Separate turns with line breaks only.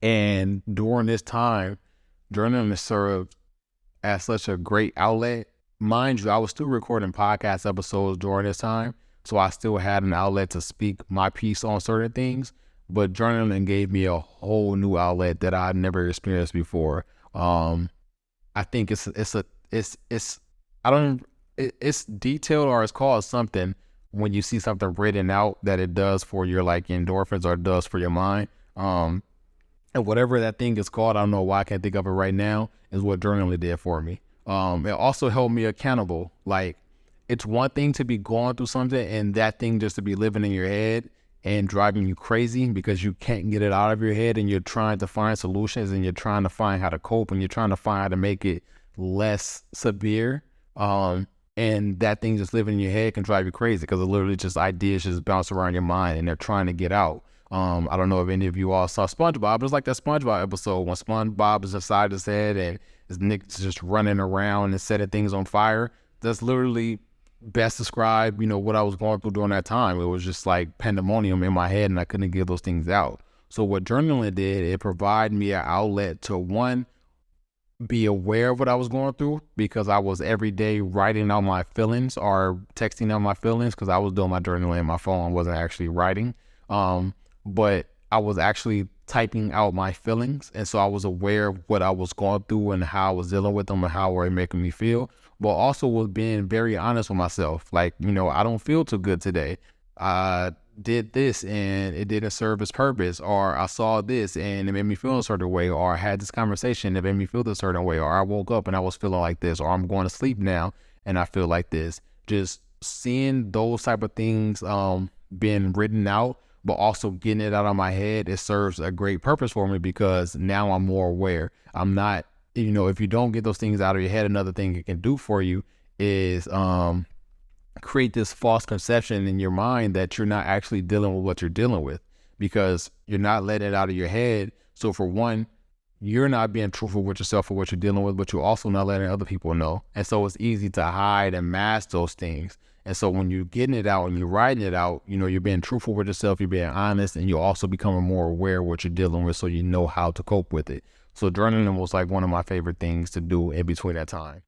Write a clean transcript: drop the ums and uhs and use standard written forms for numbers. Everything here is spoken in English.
And during this time, journaling has served as such a great outlet. Mind you, I was still recording podcast episodes during this time, so I still had an outlet to speak my piece on certain things. But journaling gave me a whole new outlet that I'd never experienced before. I think it's I don't it's detailed, or it's called something when you see something written out that it does for your like endorphins or it does for your mind. And whatever that thing is called, I don't know why I can't think of it right now, is what journaling did for me. It also held me accountable. Like, it's one thing to be going through something and that thing just to be living in your head and driving you crazy because you can't get it out of your head, and you're trying to find solutions and you're trying to find how to cope and you're trying to find how to make it less severe. And that thing just living in your head can drive you crazy because it literally just ideas just bounce around your mind and they're trying to get out. I don't know if any of you all saw SpongeBob, but it's like that SpongeBob episode when SpongeBob is inside his head and his Nick's just running around and setting things on fire. That's literally best describe, what I was going through during that time. It was just like pandemonium in my head and I couldn't get those things out. So what journaling did, it provided me an outlet to, one, be aware of what I was going through, because I was every day writing out my feelings or texting out my feelings, because I was doing my journaling on my phone. I wasn't actually writing. But I was actually typing out my feelings. And so I was aware of what I was going through and how I was dealing with them and how were they making me feel, but also was being very honest with myself. Like, I don't feel too good today. I did this and it didn't serve its purpose, or I saw this and it made me feel a certain way, or I had this conversation that made me feel this certain way, or I woke up and I was feeling like this, or I'm going to sleep now and I feel like this. Just seeing those type of things being written out, but also getting it out of my head, it serves a great purpose for me because now I'm more aware. I'm not, if you don't get those things out of your head, another thing it can do for you is create this false conception in your mind that you're not actually dealing with what you're dealing with, because you're not letting it out of your head. So for one, you're not being truthful with yourself for what you're dealing with, but you're also not letting other people know. And so it's easy to hide and mask those things. And so when you're getting it out and you're writing it out, you're being truthful with yourself, you're being honest, and you're also becoming more aware of what you're dealing with, so you know how to cope with it. So journaling was like one of my favorite things to do in between that time.